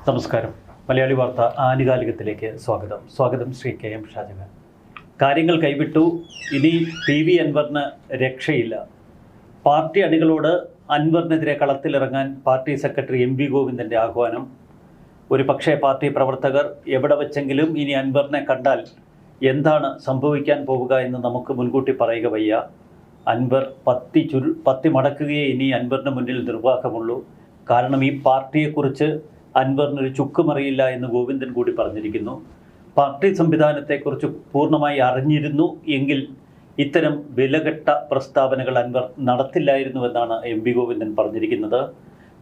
നമസ്കാരം. മലയാളി വാർത്ത ആനുകാലികത്തിലേക്ക് സ്വാഗതം ശ്രീ കെ എം ഷാജഹാൻ. കാര്യങ്ങൾ കൈവിട്ടു. ഇനി PV അൻവറിന് രക്ഷയില്ല. പാർട്ടി അണികളോട് അൻവറിനെതിരെ കളത്തിലിറങ്ങാൻ പാർട്ടി സെക്രട്ടറി MV ഗോവിന്ദൻ്റെ ആഹ്വാനം. ഒരു പക്ഷേ പാർട്ടി പ്രവർത്തകർ എവിടെ വെച്ചെങ്കിലും ഇനി അൻവറിനെ കണ്ടാൽ എന്താണ് സംഭവിക്കാൻ പോവുക എന്ന് നമുക്ക് മുൻകൂട്ടി പറയുക വയ്യ. അൻവർ പത്തി മടക്കുകയേ ഇനി അൻവറിന് മുന്നിൽ നിർവാഹമുള്ളൂ. കാരണം ഈ പാർട്ടിയെക്കുറിച്ച് അൻവറിനൊരു ചുക്കുമറിയില്ല എന്ന് ഗോവിന്ദൻ കൂടി പറഞ്ഞിരിക്കുന്നു. പാർട്ടി സംവിധാനത്തെക്കുറിച്ച് പൂർണ്ണമായി അറിഞ്ഞിരുന്നു എങ്കിൽ ഇത്തരം വിലകെട്ട പ്രസ്താവനകൾ അൻവർ നടത്തില്ലായിരുന്നുവെന്നാണ് MV ഗോവിന്ദൻ പറഞ്ഞിരിക്കുന്നത്.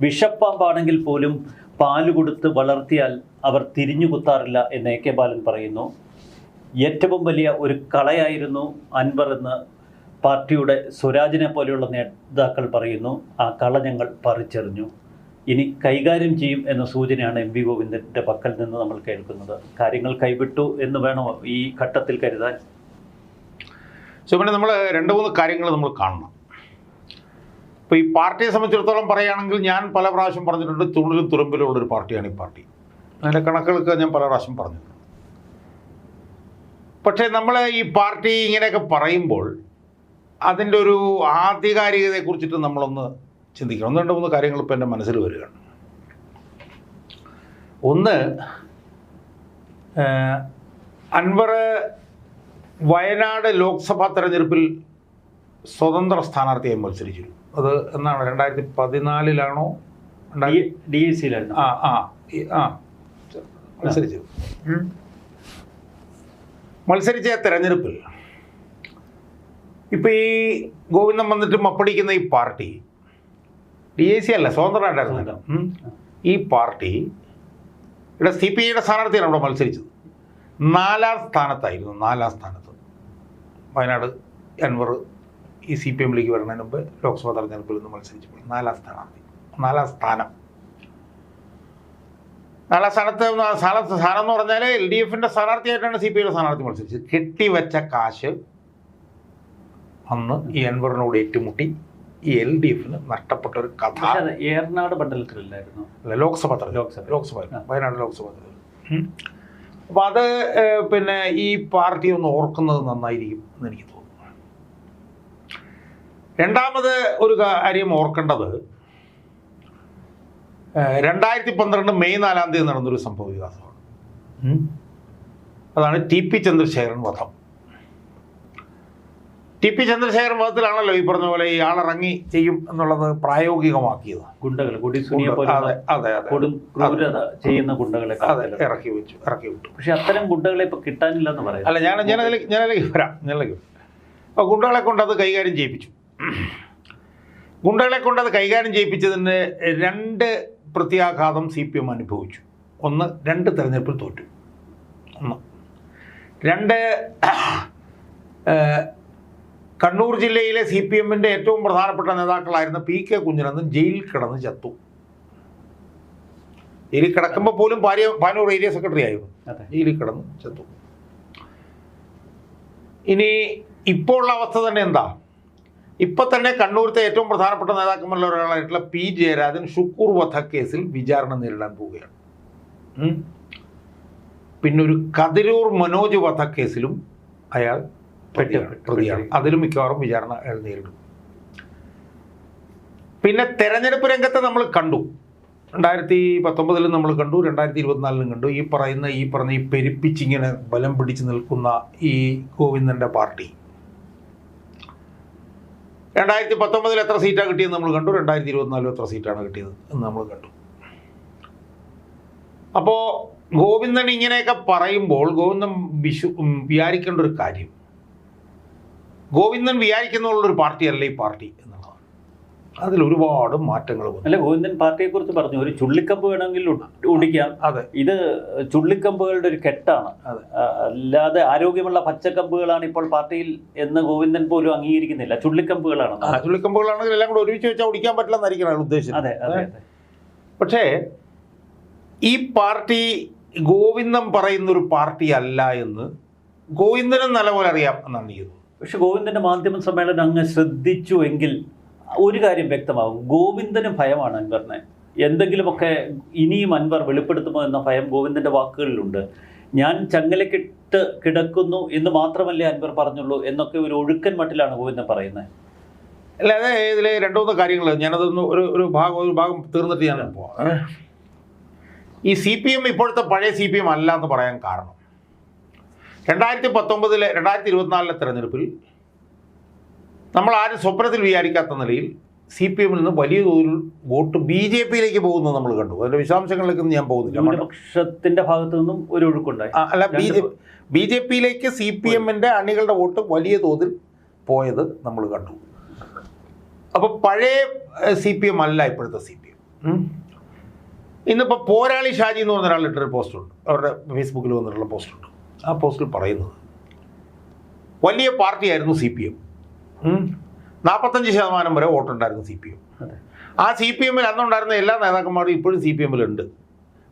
വിഷപ്പാമ്പാണെങ്കിൽ പോലും പാല് കൊടുത്ത് വളർത്തിയാൽ അവർ തിരിഞ്ഞു കുത്താറില്ല എന്ന് AK ബാലൻ പറയുന്നു. ഏറ്റവും വലിയ ഒരു കളയായിരുന്നു അൻവർ എന്ന് പാർട്ടിയുടെ സ്വരാജിനെ പോലെയുള്ള നേതാക്കൾ പറയുന്നു. ആ കള ഞങ്ങൾ പറിച്ചെറിഞ്ഞു, ഇനി കൈകാര്യം ചെയ്യും എന്ന സൂചനയാണ് MV ഗോവിന്ദൻ്റെ പക്കൽ നിന്ന് നമ്മൾ കേൾക്കുന്നത്. കാര്യങ്ങൾ കൈവിട്ടു എന്ന് വേണോ ഈ ഘട്ടത്തിൽ കരുതാൻ? പിന്നെ നമ്മൾ 2-3 കാര്യങ്ങൾ നമ്മൾ കാണണം. ഇപ്പോൾ ഈ പാർട്ടിയെ സംബന്ധിച്ചിടത്തോളം പറയുകയാണെങ്കിൽ ഞാൻ പല പ്രാവശ്യം പറഞ്ഞിട്ടുണ്ട്, തുണിലും തുറുമ്പിലും ഉള്ളൊരു പാർട്ടിയാണ് ഈ പാർട്ടി. അതിൻ്റെ കണക്കുകളൊക്കെ ഞാൻ പല പ്രാവശ്യം പറഞ്ഞിട്ടുണ്ട്. പക്ഷേ നമ്മൾ ഈ പാർട്ടി ഇങ്ങനെയൊക്കെ പറയുമ്പോൾ അതിൻ്റെ ഒരു ആധികാരികതയെക്കുറിച്ചിട്ട് നമ്മളൊന്ന് ചിന്തിക്കണം. 2-3 കാര്യങ്ങൾ ഇപ്പോൾ എൻ്റെ മനസ്സിൽ വരികയാണ്. ഒന്ന്, അൻവർ വയനാട് ലോക്സഭാ തെരഞ്ഞെടുപ്പിൽ സ്വതന്ത്ര സ്ഥാനാർത്ഥിയായി മത്സരിച്ചിരുന്നു. അത് എന്നാണ് 2014 DAC-യിലായിരുന്നു. മത്സരിച്ച തെരഞ്ഞെടുപ്പിൽ ഇപ്പം ഈ ഗോവിന്ദൻ വന്നിട്ട് മപ്പടിക്കുന്ന ഈ പാർട്ടി DAC അല്ല, സ്വതന്ത്രമായിട്ടായിരുന്നു. ഈ പാർട്ടി ഇവിടെ CPIയുടെ സ്ഥാനാർത്ഥിയാണ് അവിടെ മത്സരിച്ചത്. 4ാം സ്ഥാനത്തായിരുന്നു. 4ാം സ്ഥാനത്ത് വയനാട് അൻവർ ഈ CPM-ലേക്ക് വരുന്നതിന് മുമ്പ് ലോക്സഭാ തെരഞ്ഞെടുപ്പിൽ നിന്ന് മത്സരിച്ചപ്പോൾ 4ാം സ്ഥാനാർത്ഥി. 4ാം സ്ഥാനം. 4ാം സ്ഥാനം എന്ന് പറഞ്ഞാൽ LDF-ൻ്റെ സ്ഥാനാർത്ഥിയായിട്ടാണ് CPIയുടെ സ്ഥാനാർത്ഥി മത്സരിച്ചത്. കെട്ടിവെച്ച കാശ് അന്ന് ഈ അൻവറിനോട് ഏറ്റുമുട്ടി ഈ LDF-ന് നഷ്ടപ്പെട്ട ഒരു കഥ. ഏറനാട് മണ്ഡലത്തിലല്ലായിരുന്നു, ലോക്സഭ വയനാട് ലോക്സഭ. അപ്പം അത് പിന്നെ ഈ പാർട്ടി ഒന്ന് ഓർക്കുന്നത് നന്നായിരിക്കും എന്ന് എനിക്ക് തോന്നുന്നു. രണ്ടാമത് ഒരു കാര്യം ഓർക്കേണ്ടത് 2012 മെയ് 4-ാം തീയതി നടന്നൊരു സംഭവ വികാസമാണ്. അതാണ് TP ചന്ദ്രശേഖരൻ വധം. TP ചന്ദ്രശേഖരൻ വധത്തിലാണല്ലോ ഈ പറഞ്ഞ പോലെ ഈ ആളിറങ്ങി ചെയ്യും എന്നുള്ളത് പ്രായോഗികമാക്കിയത്. ഇറക്കി വിട്ടു. പക്ഷെ അത്തരം ഗുണ്ടകളെ ഇപ്പൊ കിട്ടാനില്ല എന്ന് പറയാം. അല്ല, ഞാനതിലേക്ക് വരാം. അപ്പോൾ ഗുണ്ടകളെ കൊണ്ട് അത് കൈകാര്യം ചെയ്യിപ്പിച്ചു. ഗുണ്ടകളെ കൊണ്ട് അത് കൈകാര്യം ചെയ്യിപ്പിച്ചതിന് 2 പ്രത്യാഘാതം CPM അനുഭവിച്ചു. ഒന്ന്, 2 തെരഞ്ഞെടുപ്പിൽ തോറ്റു. 2, കണ്ണൂർ ജില്ലയിലെ CPM-ൻ്റെ ഏറ്റവും പ്രധാനപ്പെട്ട നേതാക്കളായിരുന്ന PK കുഞ്ഞനന്ദൻ ജയിലിൽ കിടന്ന് ചത്തു. ജയിലിൽ കിടക്കുമ്പോൾ പോലും പാനൂർ ഏരിയ സെക്രട്ടറി ആയിരുന്നു. ജയിലിൽ കിടന്ന് ചത്തു. ഇനി ഇപ്പോൾ ഉള്ള അവസ്ഥ തന്നെ എന്താ? ഇപ്പം തന്നെ കണ്ണൂരത്തെ ഏറ്റവും പ്രധാനപ്പെട്ട നേതാക്കന്മാരിൽ ഒരാളായിട്ടുള്ള P ജയരാജൻ ഷുക്കൂർ വധക്കേസിൽ വിചാരണ നേരിടാൻ പോവുകയാണ്. പിന്നെ ഒരു കതിരൂർ മനോജ് വധക്കേസിലും അയാൾ പ്രതിയാണ്. അതിലും മിക്കവാറും വിചാരണ അയാൾ നേരിടും. പിന്നെ തെരഞ്ഞെടുപ്പ് രംഗത്ത് നമ്മൾ കണ്ടു, 2019 നമ്മൾ കണ്ടു, 2024 കണ്ടു. ഈ പറഞ്ഞ ഈ പെരുപ്പിച്ചിങ്ങനെ ബലം പിടിച്ച് നിൽക്കുന്ന ഈ ഗോവിന്ദൻ്റെ പാർട്ടി 2019 എത്ര സീറ്റാണ് കിട്ടിയെന്ന് നമ്മൾ കണ്ടു, 2024 എത്ര സീറ്റാണ് കിട്ടിയത് എന്ന് നമ്മൾ കണ്ടു. അപ്പോൾ ഗോവിന്ദൻ ഇങ്ങനെയൊക്കെ പറയുമ്പോൾ ഗോവിന്ദൻ വിചാരിക്കേണ്ട ഒരു കാര്യം, ഗോവിന്ദൻ വിചാരിക്കുന്നുള്ളൊരു പാർട്ടിയല്ല ഈ പാർട്ടി എന്നുള്ളതാണ്. അതിൽ ഒരുപാട് മാറ്റങ്ങൾ വന്നു. അല്ല, ഗോവിന്ദൻ പാർട്ടിയെ കുറിച്ച് പറഞ്ഞു, ഒരു ചുള്ളിക്കമ്പ് വേണമെങ്കിൽ ഓടിക്കാം. അതെ, ഇത് ചുള്ളിക്കമ്പുകളുടെ ഒരു കെട്ടാണ്. അല്ലാതെ ആരോഗ്യമുള്ള പച്ചക്കമ്പുകളാണ് ഇപ്പോൾ പാർട്ടിയിൽ എന്ന് ഗോവിന്ദൻ പോലും അംഗീകരിക്കുന്നില്ല. ചുള്ളിക്കമ്പുകളാണ്. ചുള്ളിക്കമ്പുകളാണെങ്കിൽ എല്ലാം കൂടെ ഒരുമിച്ച് വെച്ചാൽ ഓടിക്കാൻ പറ്റില്ലെന്നായിരിക്കണം ഉദ്ദേശിച്ചത്. അതെ അതെ. പക്ഷേ ഈ പാർട്ടി ഗോവിന്ദൻ പറയുന്നൊരു പാർട്ടി അല്ല എന്ന് ഗോവിന്ദനും നല്ലപോലെ അറിയാം എന്നാണ് എനിക്ക് തോന്നുന്നത്. പക്ഷെ ഗോവിന്ദൻ്റെ മാധ്യമ സമ്മേളനം അങ്ങ് ശ്രദ്ധിച്ചു എങ്കിൽ ഒരു കാര്യം വ്യക്തമാകും. ഗോവിന്ദന് ഭയമാണ് അൻവറിനെ. എന്തെങ്കിലുമൊക്കെ ഇനിയും അൻവർ വെളിപ്പെടുത്തുമോ എന്ന ഭയം ഗോവിന്ദൻ്റെ വാക്കുകളിലുണ്ട്. ഞാൻ ചങ്ങലക്കിട്ട് കിടക്കുന്നു എന്ന് മാത്രമല്ലേ അൻവർ പറഞ്ഞുള്ളൂ എന്നൊക്കെ ഒരു ഒഴുക്കൻ മട്ടിലാണ് ഗോവിന്ദൻ പറയുന്നത്. അല്ലാതെ ഇതിലെ 2-3 കാര്യങ്ങൾ ഞാനതൊന്ന് ഒരു ഭാഗം തീർന്നിട്ട് ഞാൻ പോവാം. ഈ CPM ഇപ്പോഴത്തെ പഴയ CPM അല്ല എന്ന് പറയാൻ കാരണം 2024 തെരഞ്ഞെടുപ്പിൽ നമ്മൾ ആരും സ്വപ്നത്തിൽ വിചാരിക്കാത്ത നിലയിൽ CPMൽ നിന്ന് വലിയ തോതിൽ വോട്ട് BJPയിലേക്ക് പോകുന്നത് നമ്മൾ കണ്ടു. അതിൻ്റെ വിശദാംശങ്ങളിലേക്കൊന്നും ഞാൻ പോകുന്നില്ല. ന്യൂനപക്ഷത്തിൻ്റെ ഭാഗത്തു നിന്നും ഒരു ഒഴുക്കുണ്ടായി. അല്ല, BJPയിലേക്ക് CPMൻ്റെ അണികളുടെ വോട്ട് വലിയ തോതിൽ പോയത് നമ്മൾ കണ്ടു. അപ്പോൾ പഴയ CPM അല്ല ഇപ്പോഴത്തെ CPM. ഇന്നിപ്പോൾ പോരാളി ഷാജി എന്ന് പറഞ്ഞ ഒരാൾ ഇട്ടൊരു പോസ്റ്റുണ്ട്, അവരുടെ ഫേസ്ബുക്കിൽ വന്നിട്ടുള്ള പോസ്റ്റുണ്ട്. ആ പോസ്റ്റിൽ പറയുന്നത് വലിയ പാർട്ടിയായിരുന്നു CPM, 45% വരെ വോട്ടുണ്ടായിരുന്നു CPM. ആ CPMൽ അന്നുണ്ടായിരുന്ന എല്ലാ നേതാക്കന്മാരും ഇപ്പോഴും CPMലുണ്ട്.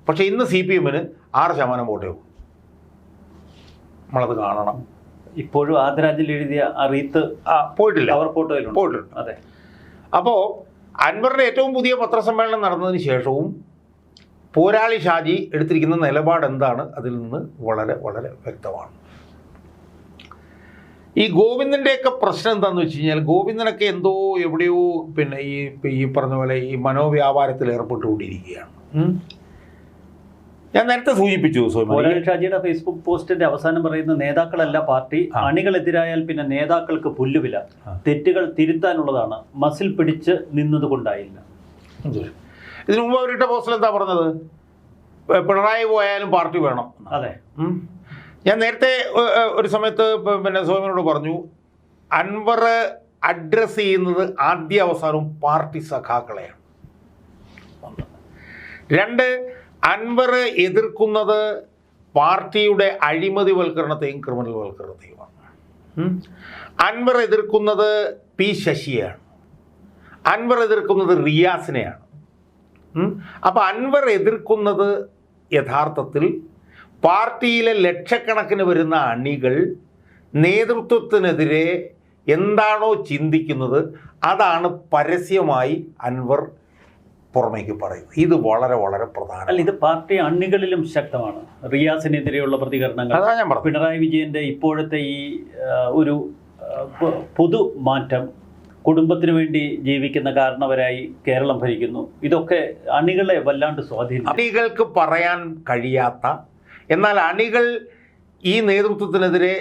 പക്ഷേ ഇന്ന് CPMന് 6% വോട്ടേ ഉള്ളൂ. നമ്മളത് കാണണം. ഇപ്പോഴും ആദരാഞ്ജലി എഴുതിയ റീത്ത് പോയിട്ടില്ല, അവർ പോയിട്ടുണ്ട്. അതെ. അപ്പോൾ അൻവറിൻ്റെ ഏറ്റവും പുതിയ പത്രസമ്മേളനം നടന്നതിന് ശേഷവും പോരാളി ഷാജി എടുത്തിരിക്കുന്ന നിലപാട് എന്താണ് അതിൽ നിന്ന് വളരെ വളരെ വ്യക്തമാണ്. ഈ ഗോവിന്ദൻ്റെയൊക്കെ പ്രശ്നം എന്താണെന്ന് വെച്ച് കഴിഞ്ഞാൽ ഗോവിന്ദനൊക്കെ എന്തോ എവിടെയോ പിന്നെ ഈ പറഞ്ഞ പോലെ ഈ മനോവ്യാപാരത്തിൽ ഏർപ്പെട്ടുകൊണ്ടിരിക്കുകയാണ്. ഞാൻ നേരത്തെ സൂചിപ്പിച്ചു പോരാളി ഷാജിയുടെ ഫേസ്ബുക്ക് പോസ്റ്റിന്റെ അവസാനം പറയുന്ന നേതാക്കളല്ല പാർട്ടി, അണികളെതിരായാൽ പിന്നെ നേതാക്കൾക്ക് പുല്ലുവില, തെറ്റുകൾ തിരുത്താനുള്ളതാണ്, മസിൽ പിടിച്ച് നിന്നതുകൊണ്ടായില്ല. ഇതിനു മുമ്പ് അവരിട്ട പോസ്റ്റിൽ എന്താ പറഞ്ഞത്? പിണറായി പോയാലും പാർട്ടി വേണം. അതെ. ഞാൻ നേരത്തെ ഒരു സമയത്ത് പിന്നെ സോമനോട് പറഞ്ഞു, അൻവർ അഡ്രസ്സ് ചെയ്യുന്നത് ആദ്യ അവസാനവും പാർട്ടി സഖാക്കളെയാണ്. 2, അൻവർ എതിർക്കുന്നത് പാർട്ടിയുടെ അഴിമതിവൽക്കരണത്തെയും ക്രിമിനൽ വൽക്കരണത്തെയുമാണ്. അൻവർ എതിർക്കുന്നത് പി ശശിയാണ്, അൻവർ എതിർക്കുന്നത് റിയാസിനെയാണ്. അപ്പോൾ അൻവർ എതിർക്കുന്നത് യഥാർത്ഥത്തിൽ പാർട്ടിയിലെ ലക്ഷക്കണക്കിന് വരുന്ന അണികൾ നേതൃത്വത്തിനെതിരെ എന്താണോ ചിന്തിക്കുന്നത് അതാണ് പരസ്യമായി അൻവർ പുറമേക്ക് പറയുന്നത്. ഇത് വളരെ വളരെ പ്രധാനം. അല്ല, ഇത് പാർട്ടി അണികളിലും ശക്തമാണ്. റിയാസിനെതിരെയുള്ള പ്രതികരണങ്ങൾ, അതാണ് ഞാൻ പറഞ്ഞത്. പിണറായി വിജയന്റെ ഇപ്പോഴത്തെ ഈ ഒരു പൊതു മാറ്റം, കുടുംബത്തിന് വേണ്ടി ജീവിക്കുന്ന കാരണവരായി കേരളം ഭരിക്കുന്നു, ഇതൊക്കെ അണികളെ വല്ലാണ്ട് സ്വാധീനം. അണികൾക്ക് പറയാൻ കഴിയാത്ത, എന്നാൽ അണികൾ ഈ നേതൃത്വത്തിനെതിരെ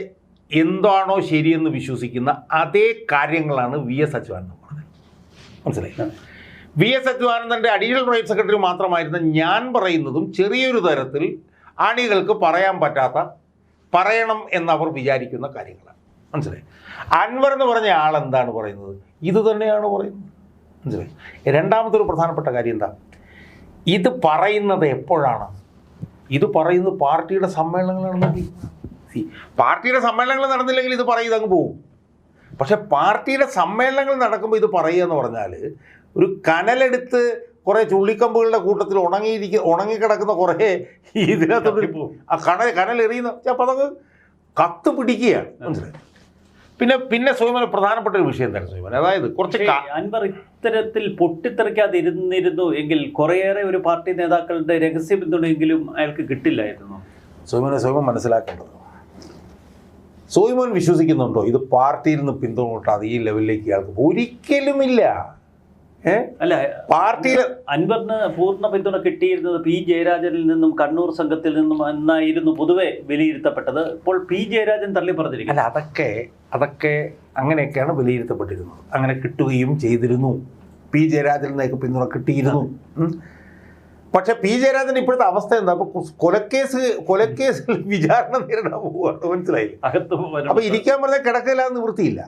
എന്താണോ ശരിയെന്ന് വിശ്വസിക്കുന്ന അതേ കാര്യങ്ങളാണ് VS അച്യുതാനന്ദൻ പറഞ്ഞത്. മനസ്സിലായി? VS അച്യുതാനന്ദൻ്റെ അഡീഷണൽ പ്രൈവറ്റ് സെക്രട്ടറി മാത്രമായിരുന്ന ഞാൻ പറയുന്നതും ചെറിയൊരു തരത്തിൽ അണികൾക്ക് പറയാൻ പറ്റാത്ത, പറയണം എന്നവർ വിചാരിക്കുന്ന കാര്യങ്ങളാണ്. മനസ്സിലായി? അൻവർ എന്ന് പറഞ്ഞ ആളെന്താണ് പറയുന്നത്? ഇത് തന്നെയാണ് പറയുന്നത്. മനസ്സിലായി? രണ്ടാമത്തെ ഒരു പ്രധാനപ്പെട്ട കാര്യം എന്താ? ഇത് പറയുന്നത് എപ്പോഴാണ്? ഇത് പറയുന്നത് പാർട്ടിയുടെ സമ്മേളനങ്ങൾ നടന്നെങ്കിൽ. പാർട്ടിയുടെ സമ്മേളനങ്ങൾ നടന്നില്ലെങ്കിൽ ഇത് പറയുന്നത് അങ്ങ് പോകും. പക്ഷെ പാർട്ടിയുടെ സമ്മേളനങ്ങൾ നടക്കുമ്പോൾ ഇത് പറയുക എന്ന് പറഞ്ഞാൽ ഒരു കനലെടുത്ത് കുറേ ചുള്ളിക്കമ്പുകളുടെ കൂട്ടത്തിൽ ഉണങ്ങിക്കിടക്കുന്ന കുറേ ഇതിനകത്തോട്ട് ആ കനലെറിയുന്ന അപ്പോൾ അതങ്ങ് കത്ത് പിടിക്കുകയാണ്. മനസ്സിലായി? പിന്നെ സ്വയമന പ്രധാനപ്പെട്ട ഒരു വിഷയം തന്നെ സ്വയമന, അതായത് കുറച്ച് അൻവർ ഇത്തരത്തിൽ പൊട്ടിത്തെറിക്കാതിരുന്നിരുന്നു എങ്കിൽ കുറേയേറെ ഒരു പാർട്ടി നേതാക്കളുടെ രഹസ്യ പിന്തുണയെങ്കിലും അയാൾക്ക് കിട്ടില്ലായിരുന്നു. സ്വയമൻ മനസ്സിലാക്കേണ്ടത്, സ്വയമൻ വിശ്വസിക്കുന്നുണ്ടോ ഇത് പാർട്ടിയിൽ നിന്ന് പിന്തുണ കിട്ടാതെ ഈ ലെവലിലേക്ക് ഇയാൾക്ക്? ഒരിക്കലുമില്ല. അല്ല, പാർട്ടിയിൽ അൻവറിന് പൂർണ്ണ പിന്തുണ കിട്ടിയിരുന്നത് P ജയരാജനിൽ നിന്നും കണ്ണൂർ സംഘത്തിൽ നിന്നും എന്നായിരുന്നു പൊതുവെ വിലയിരുത്തപ്പെട്ടത്. ഇപ്പോൾ P ജയരാജൻ തള്ളി പറഞ്ഞിരിക്കും. അല്ല, അതൊക്കെ അങ്ങനെയൊക്കെയാണ് വിലയിരുത്തപ്പെട്ടിരുന്നത്. അങ്ങനെ കിട്ടുകയും ചെയ്തിരുന്നു. P ജയരാജനിൽ നിന്നൊക്കെ പിന്തുണ കിട്ടിയിരുന്നു. പക്ഷെ P ജയരാജൻ ഇപ്പോഴത്തെ അവസ്ഥ എന്താ? അപ്പോൾ കൊലക്കേസിൽ വിചാരണ നേരിടാൻ പോവുകയാണ്. മനസ്സിലായില്ലേ? അപ്പോൾ ഇരിക്കാൻ പറഞ്ഞാൽ കിടക്കില്ലാന്ന് നിവൃത്തിയില്ല.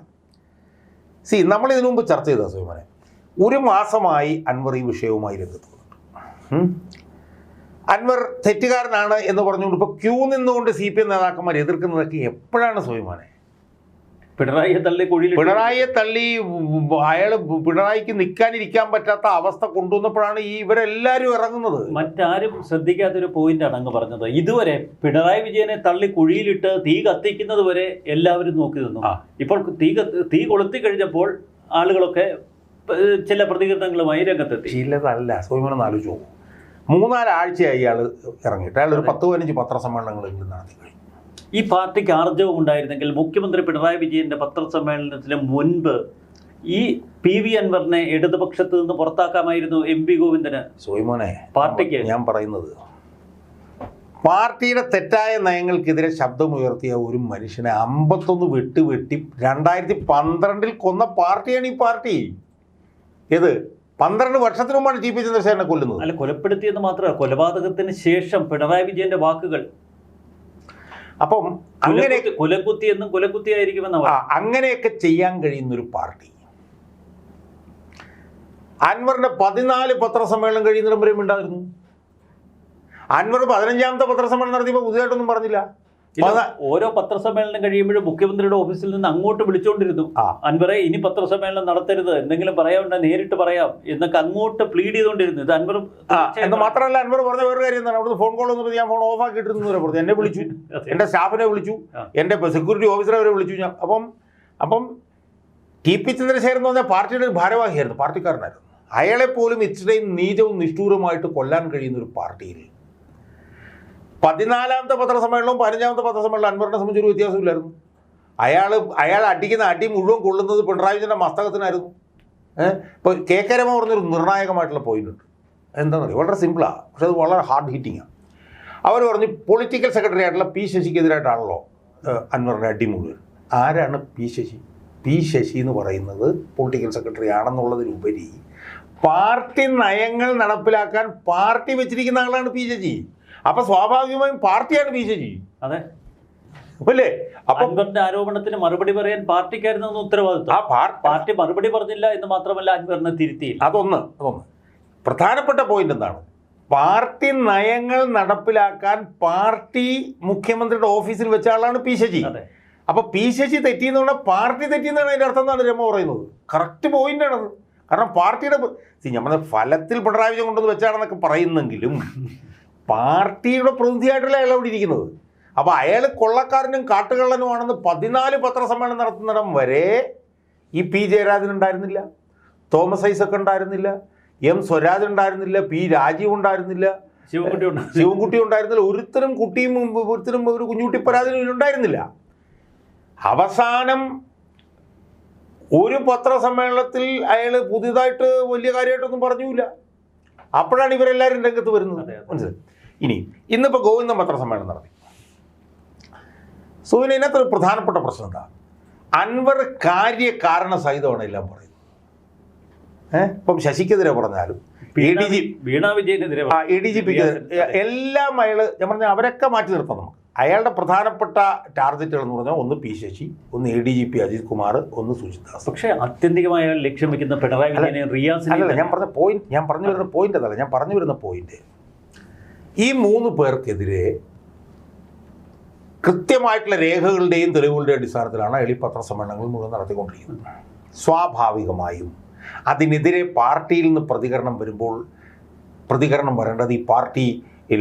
നമ്മളിതിനു മുമ്പ് ചർച്ച ചെയ്ത സ്വയമനെ ഒരു മാസമായി അൻവർ ഈ വിഷയവുമായി രംഗത്തുണ്ട്. അൻവർ തെറ്റുകാരനാണ് എന്ന് പറഞ്ഞുകൊണ്ട് ഇപ്പോൾ ക്യൂ നിന്നുകൊണ്ട് CPM നേതാക്കന്മാർ എതിർക്കുന്നതൊക്കെ എപ്പോഴാണ് സ്വയമാനെ? പിണറായിയെ തള്ളി പിണറായിക്ക് നിൽക്കാനിരിക്കാൻ പറ്റാത്ത അവസ്ഥ കൊണ്ടുവന്നപ്പോഴാണ് ഇവരെല്ലാവരും ഇറങ്ങുന്നത്. മറ്റാരും ശ്രദ്ധിക്കാത്തൊരു പോയിന്റാണ് അങ്ങ് പറഞ്ഞത്. ഇതുവരെ പിണറായി വിജയനെ തള്ളി കുഴിയിലിട്ട് തീ കത്തിക്കുന്നത് വരെ എല്ലാവരും നോക്കി നിന്നു. ഇപ്പോൾ തീ കൊളുത്തി കഴിഞ്ഞപ്പോൾ ആളുകളൊക്കെ ചില പ്രതികരണങ്ങളുമായി രംഗത്തെത്തി. ചിലതല്ല, സോയ്മനൊന്ന് ആലോചിച്ച് പോകും. 3-4 ആഴ്ചയായി അയാൾ ഇറങ്ങിയിട്ട് അയാൾ ഒരു 10-15 പത്രസമ്മേളനങ്ങളെങ്കിലും നടത്തി കഴിഞ്ഞു. ഈ പാർട്ടിക്ക് ആർജവം ഉണ്ടായിരുന്നെങ്കിൽ മുഖ്യമന്ത്രി പിണറായി വിജയന്റെ പത്രസമ്മേളനത്തിന് മുൻപ് ഈ PV അൻവറിനെ ഇടതുപക്ഷത്ത് നിന്ന് പുറത്താക്കാമായിരുന്നു MP ഗോവിന്ദന്. സോയ്മോനെ, പാർട്ടിക്ക് ഞാൻ പറയുന്നത്, പാർട്ടിയുടെ തെറ്റായ നയങ്ങൾക്കെതിരെ ശബ്ദമുയർത്തിയ ഒരു മനുഷ്യനെ 51 വെട്ടി 2012 കൊന്ന പാർട്ടിയാണ് ഈ പാർട്ടി. ഏത് 12 വർഷത്തിന് മുമ്പാണ് TP ചന്ദ്രശേഖരനെ കൊല്ലുന്നത്. അല്ല, കൊലപ്പെടുത്തിയെന്ന് മാത്രമല്ല, കൊലപാതകത്തിന് ശേഷം പിണറായി വിജയന്റെ വാക്കുകൾ അപ്പം അങ്ങനെ കൊലക്കുത്തിയെന്നും കൊലക്കുത്തിയായിരിക്കുമെന്ന അങ്ങനെയൊക്കെ ചെയ്യാൻ കഴിയുന്നൊരു പാർട്ടി അൻവറിന്റെ 14 പത്രസമ്മേളനം കഴിയുന്നതിനും വരെയും ഉണ്ടായിരുന്നു. അൻവർ 15ാമത്തെ പത്രസമ്മേളനം നടത്തിയപ്പോൾ പുതിയതായിട്ടൊന്നും പറഞ്ഞില്ല. ഓരോ പത്രസമ്മേളനം കഴിയുമ്പോഴും മുഖ്യമന്ത്രിയുടെ ഓഫീസിൽ നിന്ന് അങ്ങോട്ട് വിളിച്ചുകൊണ്ടിരുന്നു, അൻവറെ ഇനി പത്രസമ്മേളനം നടത്തരുത്, എന്തെങ്കിലും പറയാനുണ്ടെ നേരിട്ട് പറയാം എന്നൊക്കെ അങ്ങോട്ട് പ്ലീഡ് ചെയ്തുകൊണ്ടിരുന്നു. ഇത് അൻവർ എന്ന് മാത്രമല്ല, അൻവർ പറഞ്ഞ വേറെ കാര്യം എന്താണ്, അവിടുന്ന് ഫോൺ കോൾ വന്നപ്പോൾ ഞാൻ ഫോൺ ഓഫ് ആക്കിയിട്ടിരുന്നു പറഞ്ഞു. എന്നെ വിളിച്ചു, എൻ്റെ സ്റ്റാഫിനെ വിളിച്ചു, എൻ്റെ സെക്യൂരിറ്റി ഓഫീസറെ വരെ വിളിച്ചു ഞാൻ. അപ്പം TP ചന്ദ്രശേഖരൻ എന്ന് പറഞ്ഞാൽ പാർട്ടിയുടെ ഒരു ഭാരവാഹിയായിരുന്നു, പാർട്ടിക്കാരനായിരുന്നു. അയാളെപ്പോലും ഇത്രയും നീചവും നിഷ്ഠൂരമായിട്ട് കൊല്ലാൻ കഴിയുന്ന ഒരു പാർട്ടിയിൽ 14ാമത്തെ പത്രസമ്മേളനവും 15ാമത്തെ പത്രസമ്മേളനം അൻവറിനെ സംബന്ധിച്ച് ഒരു വ്യത്യാസമില്ലായിരുന്നു. അയാൾ അടിക്കുന്ന അടി മുഴുവൻ കൊള്ളുന്നത് പിണറായി വിജയൻ്റെ മസ്തകത്തിനായിരുന്നു. ഇപ്പോൾ KK രമ പറഞ്ഞൊരു നിർണായകമായിട്ടുള്ള പോയിന്റ് ഉണ്ട്. എന്താണെന്ന് അറിയാം, വളരെ സിമ്പിളാണ്, പക്ഷെ അത് വളരെ ഹാർഡ് ഹിറ്റിങ്ങാണ്. അവർ പറഞ്ഞു പൊളിറ്റിക്കൽ സെക്രട്ടറി ആയിട്ടുള്ള P ശശിക്കെതിരായിട്ടാണല്ലോ അൻവറിൻ്റെ അടി മുഴുവൻ. ആരാണ് P ശശി? P ശശി എന്ന് പറയുന്നത് പൊളിറ്റിക്കൽ സെക്രട്ടറി ആണെന്നുള്ളതിലുപരി പാർട്ടി നയങ്ങൾ നടപ്പിലാക്കാൻ പാർട്ടി വെച്ചിരിക്കുന്ന ആളാണ് P ശശി. അപ്പൊ സ്വാഭാവികമായും പാർട്ടിയാണ് P ശശി. അതെ അല്ലേ? അപ്പൊ അൻവറിന്റെ ആരോപണത്തിന് മറുപടി പറയാൻ പാർട്ടിക്കായിരുന്നു ഉത്തരവാദിത്വം. പാർട്ടി മറുപടി പറഞ്ഞില്ല എന്ന് മാത്രമല്ല, അൻവറിനെ തിരുത്തിയില്ല. അതൊന്ന് പ്രധാനപ്പെട്ട പോയിന്റ് എന്താണ്, പാർട്ടി നയങ്ങൾ നടപ്പിലാക്കാൻ പാർട്ടി മുഖ്യമന്ത്രിയുടെ ഓഫീസിൽ വെച്ച ആളാണ് P ശശി. അപ്പൊ P ശശി തെറ്റിയെന്ന് പറഞ്ഞാൽ പാർട്ടി തെറ്റിയെന്നാണ് അതിന്റെ അർത്ഥം എന്നാണ് രമ പറയുന്നത്. കറക്റ്റ് പോയിന്റ് ആണത്. കാരണം പാർട്ടിയുടെ നമ്മുടെ ഫലത്തിൽ പിണറായി വിജയൻ കൊണ്ടുവന്ന് വെച്ചാണെന്നൊക്കെ പറയുന്നെങ്കിലും പാർട്ടിയുടെ പ്രതിനിധിയായിട്ടുള്ള അയാൾ അവിടെ ഇരിക്കുന്നത്. അപ്പോൾ അയാൾ കൊള്ളക്കാരനും കാട്ടുകള്ളനുമാണെന്ന് 14 പത്രസമ്മേളനം നടത്തുന്നിടം വരെ ഈ P ജയരാജൻ ഉണ്ടായിരുന്നില്ല, തോമസ് ഐസക് ഉണ്ടായിരുന്നില്ല, M സ്വരാജ് ഉണ്ടായിരുന്നില്ല, P രാജീവ് ഉണ്ടായിരുന്നില്ല, ശിവൻകുട്ടി ഉണ്ടായിരുന്നില്ല, ഒരുത്തരും ഒരു കുഞ്ഞുകുട്ടി പരാതിയും ഉണ്ടായിരുന്നില്ല. അവസാനം ഒരു പത്രസമ്മേളനത്തിൽ അയാൾ പുതിയതായിട്ട് വലിയ കാര്യമായിട്ടൊന്നും പറഞ്ഞില്ല. അപ്പോഴാണ് ഇവരെല്ലാവരും രംഗത്ത് വരുന്നത്. മനസ്സിലായി? ഇനി ഇന്നിപ്പോൾ ഗോവിന്ദൻ പത്രസമ്മേളനം നടത്തി. സോ ഇതിനകത്തൊരു പ്രധാനപ്പെട്ട പ്രശ്നം എന്താ, അൻവർ കാര്യകാരണ സഹിതമാണ് എല്ലാം പറയുന്നത്. ഇപ്പം ശശിക്കെതിരെ പറഞ്ഞാലും ADGP എല്ലാം അയാൾ, ഞാൻ പറഞ്ഞ അവരൊക്കെ മാറ്റി നിർത്താം നമുക്ക്. അയാളുടെ പ്രധാനപ്പെട്ട ടാർഗറ്റുകൾ എന്ന് പറഞ്ഞാൽ ഒന്ന് P ശശി, ഒന്ന് ADGP അജിത് കുമാർ, ഒന്ന് സുജിത് ദാസ്. പക്ഷേ ആത്യന്തികമായ ലക്ഷ്യം വെക്കുന്ന പിണറായി വിജയനെ റിയാസ് അല്ലല്ല, ഞാൻ പറഞ്ഞു വരുന്ന പോയിന്റ് ഈ 3 പേർക്കെതിരെ കൃത്യമായിട്ടുള്ള രേഖകളുടെയും തെളിവുകളുടെയും അടിസ്ഥാനത്തിലാണ് അയാൾ ഈ പത്രസമ്മേളനങ്ങൾ മുഴുവൻ നടത്തിക്കൊണ്ടിരിക്കുന്നത്. സ്വാഭാവികമായും അതിനെതിരെ പാർട്ടിയിൽ നിന്ന് പ്രതികരണം വരേണ്ടത് ഈ പാർട്ടി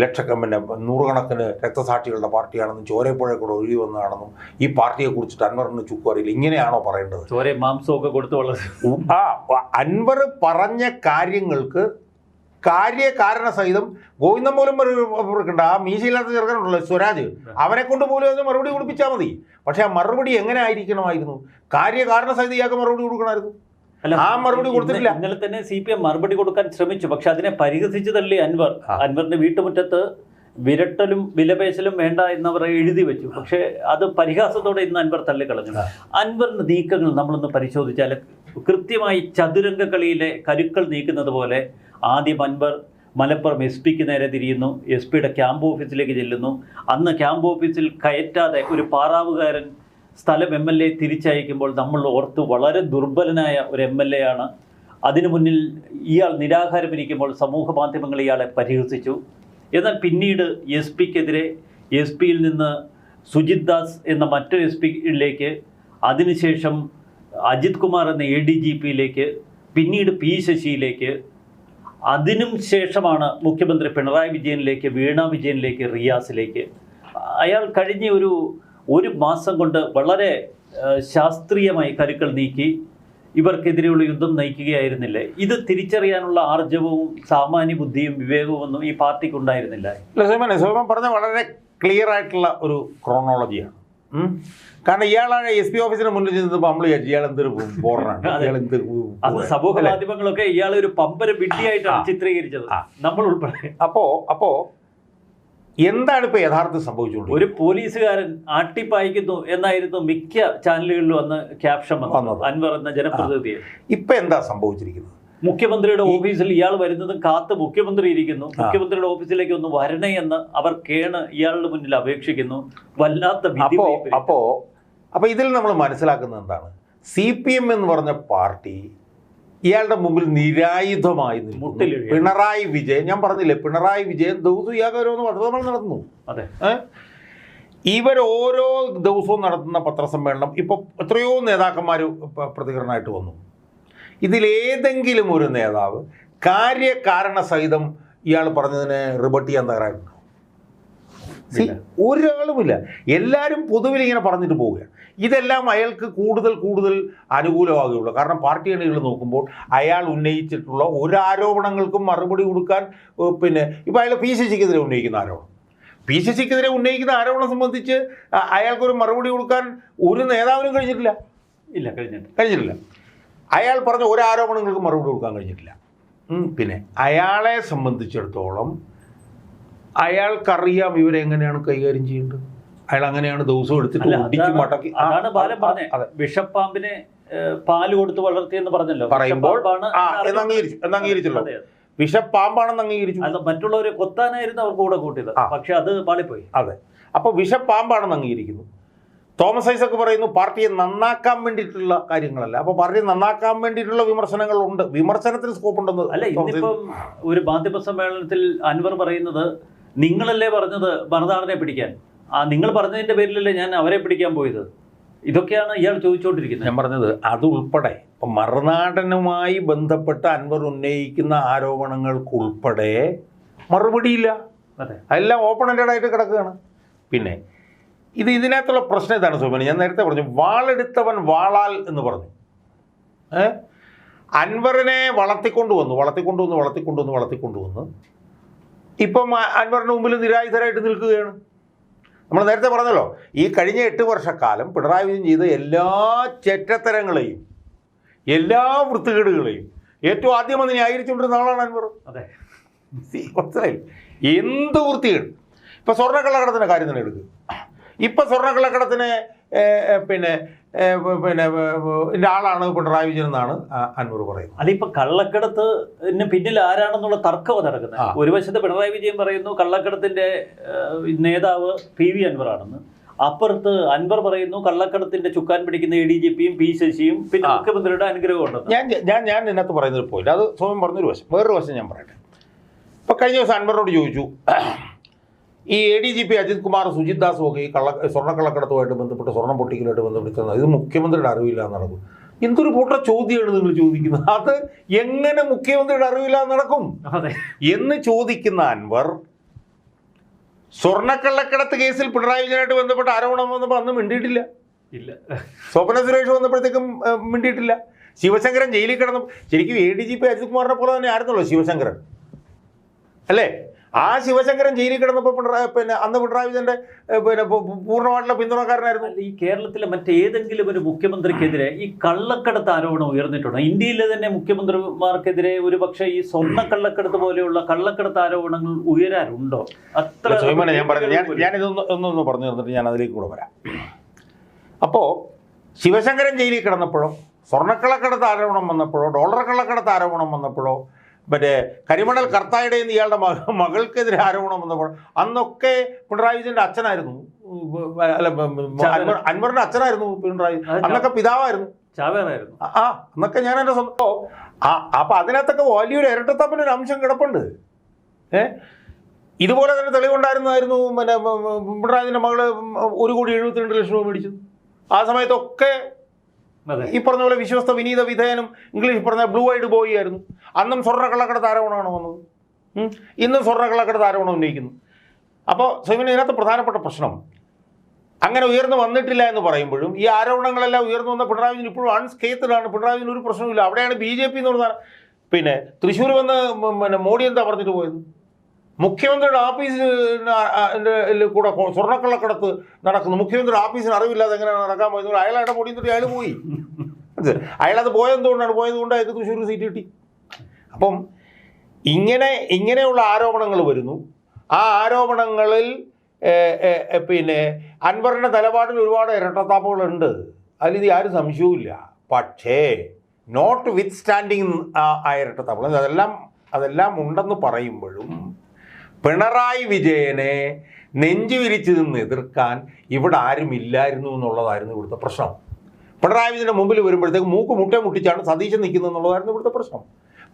ലക്ഷക്കണക്കിന് 100കണക്കിന് രക്തസാക്ഷികളുടെ പാർട്ടിയാണെന്നും ചോരപ്പുഴ കൂടെ ഒഴുകി വന്നതാണെന്നും ഈ പാർട്ടിയെ കുറിച്ചിട്ട് അൻവറിന് ചുക്കും അറിയില്ല, ഇങ്ങനെയാണോ പറയേണ്ടത്? ചോര മാംസമൊക്കെ കൊടുത്തു അൻവർ പറഞ്ഞ കാര്യങ്ങൾക്ക് കാര്യകാരണ സഹിതം ഗോവിന്ദൻ പോലും കൊടുക്കണ്ട. ആ മീശയില്ലാത്ത ചെറുക്കനുണ്ടല്ലോ സ്വരാജ്, അവനെ കൊണ്ട് പോലും അതിന് മറുപടി കൊടുപ്പിച്ചാൽ മതി. പക്ഷെ ആ മറുപടി എങ്ങനെ ആയിരിക്കണമായിരുന്നു? കാര്യകാരണ സഹിതം ഇയാൾക്ക് മറുപടി കൊടുക്കണമായിരുന്നു. ആ മറുപടി കൊടുത്തിട്ടില്ല. ഇന്നലെ തന്നെ CPM മറുപടി കൊടുക്കാൻ ശ്രമിച്ചു, പക്ഷെ അതിനെ പരിഹസിച്ചു തള്ളി അൻവർ. അൻവറിന്റെ വീട്ടുമുറ്റത്ത് വിരട്ടലും വിലപേശലും വേണ്ട എന്നവർ എഴുതി വെച്ചു. പക്ഷെ അത് പരിഹാസത്തോടെ ഇന്ന് അൻവർ തള്ളിക്കളഞ്ഞു. അൻവറിന്റെ നീക്കങ്ങൾ നമ്മളൊന്ന് പരിശോധിച്ചാൽ കൃത്യമായി ചതുരംഗ കളിയിലെ കരുക്കൾ നീക്കുന്നത് പോലെ ആദ്യം അൻവർ മലപ്പുറം SP നേരെ തിരിയുന്നു, SP ക്യാമ്പ് ഓഫീസിലേക്ക് ചെല്ലുന്നു. അന്ന് ക്യാമ്പ് ഓഫീസിൽ കയറ്റാതെ ഒരു പാറാവുകാരൻ സ്ഥലം MLA തിരിച്ചയക്കുമ്പോൾ നമ്മൾ ഓർത്ത് വളരെ ദുർബലനായ ഒരു MLA ആണ്. അതിനു മുന്നിൽ ഇയാൾ നിരാഹാരമിരിക്കുമ്പോൾ സമൂഹ മാധ്യമങ്ങൾ ഇയാളെ പരിഹസിച്ചു. എന്നാൽ പിന്നീട് SP-ക്കെതിരെ SP-യിൽ നിന്ന് സുജിത് ദാസ് എന്ന മറ്റൊരു SP-യിലേക്ക്, അതിനുശേഷം അജിത് കുമാർ എന്ന ADGP-യിലേക്ക്, പിന്നീട് P ശശിയിലേക്ക്, അതിനും ശേഷമാണ് മുഖ്യമന്ത്രി പിണറായി വിജയനിലേക്ക്, വീണ വിജയനിലേക്ക്, റിയാസിലേക്ക്. അയാൾ കഴിഞ്ഞ ഒരു മാസം കൊണ്ട് വളരെ ശാസ്ത്രീയമായി കരുക്കൾ നീക്കി ഇവർക്കെതിരെയുള്ള യുദ്ധം നയിക്കുകയായിരുന്നില്ലേ? ഇത് തിരിച്ചറിയാനുള്ള ആർജവവും സാമാന്യ ബുദ്ധിയും വിവേകവും ഒന്നും ഈ പാർട്ടിക്ക് ഉണ്ടായിരുന്നില്ല. സോമൻ പറഞ്ഞ വളരെ ക്ലിയർ ആയിട്ടുള്ള ഒരു ക്രോണോളജിയാണ്. കാരണം ഇയാളാണ് SP ഓഫീസിന് മുന്നിൽ ചെന്നപ്പോൾ നമ്മൾ ഇയാൾ എന്തൊരു ബോർഡറാണ്, ഇയാൾ എന്തൊരു. അത് സമൂഹ മാധ്യമങ്ങളൊക്കെ ഇയാളെ ഒരു പമ്പര വിഡ്ഢിയായിട്ടാണ് ചിത്രീകരിച്ചത്, നമ്മൾ ഉൾപ്പെടെ. അപ്പോ എന്താണ് ഇപ്പൊ യഥാർത്ഥത്തിൽ സംഭവിച്ചുകൊണ്ട്? ഒരു പോലീസുകാരൻ ആട്ടിപ്പായിക്കുന്നു എന്നായിരുന്നു മിക്ക ചാനലുകളിലും അന്ന് ക്യാപ്ഷൻ വന്നത്, അൻവർ എന്ന ജനപ്രതിനിധിയെ. ഇപ്പൊ എന്താ സംഭവിച്ചിരിക്കുന്നത്? മുഖ്യമന്ത്രിയുടെ ഓഫീസിൽ ഇയാൾ വരുന്നതും കാത്ത് മുഖ്യമന്ത്രി ഇരിക്കുന്നു. മുഖ്യമന്ത്രിയുടെ ഓഫീസിലേക്ക് ഒന്ന് വരണേ എന്ന് അവർ ഇയാളുടെ മുന്നിൽ അപേക്ഷിക്കുന്നു. വല്ലാത്ത. അപ്പൊ ഇതിൽ നമ്മൾ മനസ്സിലാക്കുന്നത് എന്താണ്? CPM എന്ന് പറഞ്ഞ പാർട്ടി ഇയാളുടെ മുമ്പിൽ നിരായുധമായി മുട്ടിൽ പിണറായി വിജയൻ. ഞാൻ പറഞ്ഞില്ലേ, പിണറായി വിജയൻ ദിവസവും ഇയാൾക്ക് ഓരോന്ന് പത്രസമ്മേളനം നടത്തുന്നു. അതെ, ഇവർ ഓരോ ദിവസവും നടത്തുന്ന പത്രസമ്മേളനം ഇപ്പോൾ എത്രയോ നേതാക്കന്മാർ പ്രതികരണമായിട്ട് വന്നു. ഇതിലേതെങ്കിലും ഒരു നേതാവ് കാര്യകാരണ സഹിതം ഇയാൾ പറഞ്ഞതിനെ റിബട്ട് ചെയ്യാൻ തയ്യാറായിട്ടുണ്ടോ? ഒരാളുമില്ല. എല്ലാവരും പൊതുവിൽ ഇങ്ങനെ പറഞ്ഞിട്ട് പോവുകയാണ്. ഇതെല്ലാം അയാൾക്ക് കൂടുതൽ അനുകൂലമാകുകയുള്ളൂ. കാരണം പാർട്ടി അണികൾ നോക്കുമ്പോൾ അയാൾ ഉന്നയിച്ചിട്ടുള്ള ഒരു ആരോപണങ്ങൾക്കും മറുപടി കൊടുക്കാൻ ഇപ്പോൾ അയാൾ PCCക്കെതിരെ ഉന്നയിക്കുന്ന ആരോപണം, PCCക്കെതിരെ ഉന്നയിക്കുന്ന ആരോപണം സംബന്ധിച്ച് അയാൾക്കൊരു മറുപടി കൊടുക്കാൻ ഒരു നേതാവിനും കഴിഞ്ഞിട്ടില്ല. അയാൾ പറഞ്ഞ ഒരു ആരോപണങ്ങൾക്കും മറുപടി കൊടുക്കാൻ കഴിഞ്ഞിട്ടില്ല. പിന്നെ അയാളെ സംബന്ധിച്ചിടത്തോളം അയാൾക്കറിയാം ഇവരെങ്ങനെയാണ് കൈകാര്യം ചെയ്യേണ്ടത്. അയാൾ അങ്ങനെയാണ് ദിവസവും എടുത്തിട്ട് ഒടിച്ച് മടക്കി. അതാണ് ബാലൻ പറഞ്ഞത്, വിഷപ്പാമ്പിനെ പാല് കൊടുത്ത് വളർത്തിയെന്ന് പറഞ്ഞല്ലോ. പറയുമ്പോൾ അംഗീകരിച്ചല്ലോ, വിഷപ്പാമ്പാണെന്ന് അംഗീകരിച്ചു. മറ്റുള്ളവരെ കൊത്താനായിരുന്നു അവർക്ക് കൂടെ കൂട്ടിയത്, പക്ഷെ അത് പാളിപ്പോയി. അതെ, അപ്പോൾ വിഷപ്പാമ്പാണെന്ന് അംഗീകരിക്കുന്നു. തോമസ് ഐസക് പറയുന്നു പാർട്ടിയെ നന്നാക്കാൻ വേണ്ടിയിട്ടുള്ള കാര്യങ്ങളല്ല. അപ്പോൾ പാർട്ടിയെ നന്നാക്കാൻ വേണ്ടിയിട്ടുള്ള വിമർശനങ്ങളുണ്ട്, വിമർശനത്തിന് സ്കോപ്പ് ഉണ്ടെന്ന്. അല്ല, ഇന്നിപ്പം ഒരു മാധ്യമ സമ്മേളനത്തിൽ അൻവർ പറയുന്നത്, നിങ്ങളല്ലേ പറഞ്ഞത് മറുനാടനെ പിടിക്കാൻ, നിങ്ങൾ പറഞ്ഞതിന്റെ പേരിലല്ലേ ഞാൻ അവരെ പിടിക്കാൻ പോയത്. ഇതൊക്കെയാണ് ഇയാൾ ചോദിച്ചുകൊണ്ടിരിക്കുന്നത്. ഞാൻ പറഞ്ഞത് അത് ഉൾപ്പെടെ ഇപ്പം മറുനാടനുമായി ബന്ധപ്പെട്ട് അൻവർ ഉന്നയിക്കുന്ന ആരോപണങ്ങൾക്കുൾപ്പെടെ മറുപടിയില്ല. അതെല്ലാം ഓപ്പൺ എൻഡഡ് ആയിട്ട് കിടക്കുകയാണ്. പിന്നെ ഇതിനകത്തുള്ള പ്രശ്നം ഇതാണ് സോമനി, ഞാൻ നേരത്തെ പറഞ്ഞു വാളെടുത്തവൻ വാളാൽ എന്ന് പറഞ്ഞു. അൻവറിനെ വളർത്തിക്കൊണ്ടുവന്ന് ഇപ്പം അൻവറിന് മുമ്പിൽ നിരായുധരായിട്ട് നിൽക്കുകയാണ്. നമ്മൾ നേരത്തെ പറഞ്ഞല്ലോ, ഈ കഴിഞ്ഞ 8 വർഷക്കാലം പിണറായി വിജയൻ ചെയ്ത എല്ലാ ചെറ്റത്തരങ്ങളെയും എല്ലാ വൃത്തികേടുകളെയും ഏറ്റവും ആദ്യം വന്ന് ന്യായീകരിച്ചുകൊണ്ടിരുന്ന ആളാണ് അൻവർ. അതെ, മനസ്സിലായി? എന്ത് വൃത്തികേട്. ഇപ്പം സ്വർണ്ണക്കള്ളക്കടത്തിൻ്റെ കാര്യം തന്നെ എടുക്കുക. ഇപ്പം സ്വർണ്ണക്കള്ളക്കടത്തിന് ഇതിൻ്റെ ആളാണ് പിണറായി വിജയൻ എന്നാണ് അൻവർ പറയുന്നത്. അല്ല, ഇപ്പൊ കള്ളക്കടത്തിന് പിന്നിൽ ആരാണെന്നുള്ള തർക്കമാണ് നടക്കുന്നത്. ഒരു വശത്ത് പിണറായി വിജയൻ പറയുന്നു കള്ളക്കടത്തിന്റെ നേതാവ് PV അൻവറാണെന്ന്, അപ്പുറത്ത് അൻവർ പറയുന്നു കള്ളക്കടത്തിന്റെ ചുക്കാൻ പിടിക്കുന്ന ADGPയും P ശശിയും പിന്നെ മുഖ്യമന്ത്രിയുടെ അനുഗ്രഹം ഉണ്ടെന്ന്. ഞാൻ ഇതിനകത്ത് പറയുന്നൊരു പോയിന്റ്, അത് സോമൻ പറഞ്ഞൊരു വശം. വേറൊരു വശം ഞാൻ പറയട്ടെ. ഇപ്പം കഴിഞ്ഞ ദിവസം അൻവറിനോട് ചോദിച്ചു, ഈ ADGP അജിത് കുമാർ, സുജിത് ദാസും ഒക്കെ ഈ സ്വർണ്ണക്കള്ളക്കടത്തുമായിട്ട് ബന്ധപ്പെട്ട്, സ്വർണ്ണം പൊട്ടിക്കലുമായിട്ട് ബന്ധപ്പെട്ട് ഇത് മുഖ്യമന്ത്രിയുടെ അറിവില്ല നടക്കും. എന്തൊരു കൂട്ട ചോദ്യമാണ് നിങ്ങൾ ചോദിക്കുന്നത്. അത് എങ്ങനെ മുഖ്യമന്ത്രിയുടെ അറിവില്ല നടക്കും എന്ന് ചോദിക്കുന്ന അൻവർ സ്വർണ്ണക്കള്ളക്കടത്ത് കേസിൽ പിണറായി വിജയനായിട്ട് ബന്ധപ്പെട്ട ആരോപണം വന്നപ്പോൾ അന്ന് മിണ്ടിയിട്ടില്ല. സ്വപ്ന സുരേഷ് വന്നപ്പോഴത്തേക്കും മിണ്ടിയിട്ടില്ല. ശിവശങ്കരൻ ജയിലിൽ കിടന്നു. ശരിക്കും ADGP അജിത് കുമാറിനെ പോലെ തന്നെ ആയിരുന്നല്ലോ ശിവശങ്കരൻ, അല്ലേ? ആ ശിവശങ്കരൻ ജയിലിൽ കിടന്നപ്പോൾ അന്ന് പിണറായി വിജയന്റെ പൂർണ്ണമായിട്ടുള്ള പിന്തുണക്കാരനായിരുന്നു. ഈ കേരളത്തിലെ മറ്റേതെങ്കിലും ഒരു മുഖ്യമന്ത്രിക്കെതിരെ ഈ കള്ളക്കടത്ത് ആരോപണം ഉയർന്നിട്ടുണ്ടോ? ഇന്ത്യയിലെ തന്നെ മുഖ്യമന്ത്രിമാർക്കെതിരെ ഒരു പക്ഷേ ഈ സ്വർണ്ണക്കള്ളക്കടത്ത് പോലെയുള്ള കള്ളക്കടത്ത് ആരോപണങ്ങൾ ഉയരാറുണ്ടോ? അത്ര ഞാൻ ഇതൊന്ന് പറഞ്ഞു തന്നിട്ട് ഞാൻ അതിലേക്ക് കൂടെ വരാം. അപ്പോൾ ശിവശങ്കരൻ ജയിലിൽ കിടന്നപ്പോഴോ, സ്വർണ്ണക്കള്ളക്കടത്ത് ആരോപണം വന്നപ്പോഴോ, ഡോളർ കള്ളക്കടത്ത് ആരോപണം വന്നപ്പോഴോ, മറ്റേ കരിമണൽ കർത്തായുടെ ഇയാളുടെ മകൾക്കെതിരെ ആരോപണം വന്നപ്പോൾ അന്നൊക്കെ പിണറായി വിജയന്റെ അച്ഛനായിരുന്നു, അല്ല അൻവറിന്റെ അച്ഛനായിരുന്നു പിണറായി, അന്നൊക്കെ പിതാവായിരുന്നു, ചാവേറായിരുന്നു. അന്നൊക്കെ ഞാൻ എൻ്റെ സ്വന്തം. അപ്പം അതിനകത്തൊക്കെ വലിയൊരു ഇരട്ടത്തപ്പിനൊരു അംശം കിടപ്പുണ്ട്. ഇതുപോലെ തന്നെ തെളിവുണ്ടായിരുന്നായിരുന്നു പിണറായിന്റെ മകള് 1,72,00,000 രൂപ മേടിച്ചത്. ആ സമയത്തൊക്കെ ഈ പറഞ്ഞ പോലെ വിശ്വസ്ത വിനീത വിധേയനും ഇംഗ്ലീഷ് പറഞ്ഞ ബ്ലൂ ഐഡ് ബോയ് ആയിരുന്നു. അന്നും സ്വർണ്ണക്കള്ളക്കടത്ത് ആരോപണമാണ് വന്നത്, ഇന്നും സ്വർണ്ണക്കള്ളക്കടത്ത് ആരോപണം ഉന്നയിക്കുന്നു. അപ്പോൾ സോമൻ, ഇതിനകത്ത് പ്രധാനപ്പെട്ട പ്രശ്നം അങ്ങനെ ഉയർന്നു വന്നിട്ടില്ല എന്ന് പറയുമ്പോഴും ഈ ആരോപണങ്ങളെല്ലാം ഉയർന്നു വന്ന പിണറായി വിജയൻ ഇപ്പോഴും അൺസ്കേത്തഡാണ്. പിണറായി വിജയൻ ഒരു പ്രശ്നമില്ല. അവിടെയാണ് BJP എന്ന് പറഞ്ഞാൽ. പിന്നെ തൃശ്ശൂർ വന്ന് മോഡി എന്താ പറഞ്ഞിട്ട് പോയത്? മുഖ്യമന്ത്രിയുടെ ഓഫീസിൽ കൂടെ സ്വർണ്ണക്കള്ളക്കടത്ത് നടക്കുന്നു, മുഖ്യമന്ത്രിയുടെ ഓഫീസിന് അറിവില്ലാതെ എങ്ങനെയാണ് നടക്കാൻ പോയത്? അയാളുടെ പൊടി എന്നിട്ട് അയാൾ പോയി. അയാളത് പോയതുകൊണ്ടാണ് അയാൾക്ക് തൃശ്ശൂർ സീറ്റ് കിട്ടി. അപ്പം ഇങ്ങനെയുള്ള ആരോപണങ്ങൾ വരുന്നു. ആ ആരോപണങ്ങളിൽ പിന്നെ അൻവറിൻ്റെ നിലപാടിൽ ഒരുപാട് ഇരട്ടത്താപ്പുകളുണ്ട്, അതിലിത് ആരും സംശയവുമില്ല. പക്ഷേ നോട്ട് വിത്ത് സ്റ്റാൻഡിങ് ആ ഇരട്ടത്താപ്പുകൾ അതെല്ലാം ഉണ്ടെന്ന് പറയുമ്പോഴും പിണറായി വിജയനെ നെഞ്ചു വിരിച്ച് നിന്ന് എതിർക്കാൻ ഇവിടെ ആരും ഇല്ലായിരുന്നു എന്നുള്ളതായിരുന്നു ഇവിടുത്തെ പ്രശ്നം. പിണറായി വിജയൻ്റെ മുമ്പിൽ വരുമ്പോഴത്തേക്ക് മൂക്ക് മുട്ടിച്ചാണ് സതീശൻ നിൽക്കുന്നത് എന്നുള്ളതായിരുന്നു ഇവിടുത്തെ പ്രശ്നം.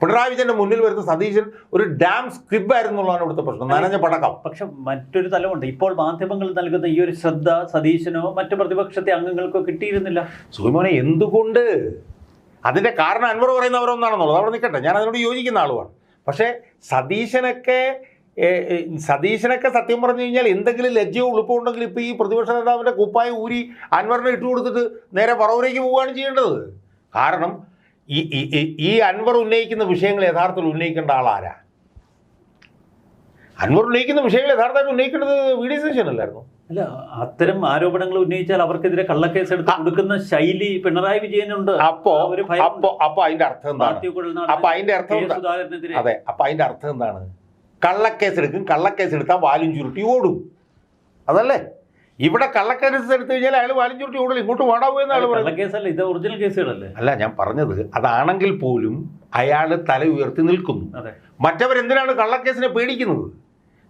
പിണറായി വിജയൻ്റെ മുന്നിൽ വരുന്ന സതീശൻ ഒരു ഡാം സ്ക്രിബ് ആയിരുന്നു എന്നുള്ളതാണ് ഇവിടുത്തെ പ്രശ്നം, നനഞ്ഞ പടക്കം. പക്ഷെ മറ്റൊരു തലമുണ്ട്. ഇപ്പോൾ മാധ്യമങ്ങൾ നൽകുന്ന ഈ ഒരു ശ്രദ്ധ സതീശനോ മറ്റു പ്രതിപക്ഷത്തെ അംഗങ്ങൾക്കോ കിട്ടിയിരുന്നില്ല. സുഖമോനെ, എന്തുകൊണ്ട്? അതിൻ്റെ കാരണം അൻവർ പറയുന്നവരൊന്നാണെന്നുള്ളത് അവിടെ നിൽക്കട്ടെ, ഞാൻ അതിനോട് യോജിക്കുന്ന ആളുമാണ്. പക്ഷേ സതീശനൊക്കെ സത്യം പറഞ്ഞു കഴിഞ്ഞാൽ എന്തെങ്കിലും ലജ്ജയോ ഉളുപ്പോ ഉണ്ടെങ്കിൽ ഇപ്പോൾ ഈ പ്രതിപക്ഷ നേതാവിൻ്റെ കുപ്പായ ഊരി അൻവറിനെ ഇട്ടുകൊടുത്തിട്ട് നേരെ പറവൂരേക്ക് പോവുകയാണ് ചെയ്യേണ്ടത്. കാരണം ഈ അൻവർ ഉന്നയിക്കുന്ന വിഷയങ്ങൾ യഥാർത്ഥത്തിൽ ഉന്നയിക്കേണ്ട ആളാരാ? അൻവർ ഉന്നയിക്കുന്ന വിഷയങ്ങൾ യഥാർത്ഥമായിട്ട് ഉന്നയിക്കേണ്ടത് VD സതീശനല്ലായിരുന്നു? അല്ല, അത്തരം ആരോപണങ്ങൾ ഉന്നയിച്ചാൽ അവർക്കെതിരെ കള്ളക്കേസ് എടുത്ത് കൊടുക്കുന്ന ശൈലി പിണറായി വിജയനുണ്ട്. അപ്പൊ അതിന്റെ അർത്ഥം എന്താണ്? അപ്പൊ അതിന്റെ അർത്ഥം എന്താണ്? കള്ളക്കേസ് എടുത്താൽ വാലും ചുരുട്ടി ഓടും, അതല്ലേ? ഇവിടെ കള്ളക്കേസ് എടുത്തു കഴിഞ്ഞാൽ അയാൾ വാലും ചുരുട്ടി ഓടില്ല, ഇങ്ങോട്ട് ഓടാവുന്ന ആൾ കള്ളക്കേസല്ല, ഇത് ഒറിജിനൽ കേസുകളല്ലേ? അല്ല, ഞാൻ പറഞ്ഞത് അതാണെങ്കിൽ പോലും അയാൾ തല ഉയർത്തി നിൽക്കുന്നു. മറ്റവരെന്തിനാണ് കള്ളക്കേസിനെ പേടിക്കുന്നത്?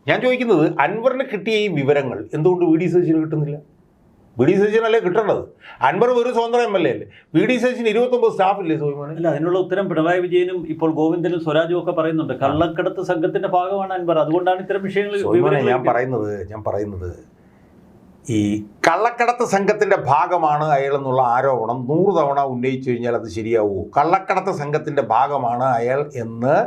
ഞാൻ ചോദിക്കുന്നത്, അൻവറിന് കിട്ടിയ ഈ വിവരങ്ങൾ എന്തുകൊണ്ട് VD സതീശന് കിട്ടുന്നില്ല? VD സതീശനല്ലേ കിട്ടേണ്ടത്? അൻവർ ഒരു സ്വന്തം MLA അല്ലേ? VD സതീശന് 29 സ്റ്റാഫില്ലേ സോയിമാനെ? അല്ല, അതിനുള്ള ഉത്തരം പിണറായി വിജയനും ഇപ്പോൾ ഗോവിന്ദനും സ്വരാജും ഒക്കെ പറയുന്നുണ്ട്. കള്ളക്കടത്ത് സംഘത്തിന്റെ ഭാഗമാണ് അൻവർ, അതുകൊണ്ടാണ് ഇത്തരം വിഷയങ്ങൾ. ഞാൻ പറയുന്നത് ഈ കള്ളക്കടത്ത് സംഘത്തിന്റെ ഭാഗമാണ് അയാൾ എന്നുള്ള ആരോപണം 100 തവണ ഉന്നയിച്ചു കഴിഞ്ഞാൽ അത് ശരിയാവുമോ? കള്ളക്കടത്ത് സംഘത്തിന്റെ ഭാഗമാണ് അയാൾ എന്ന്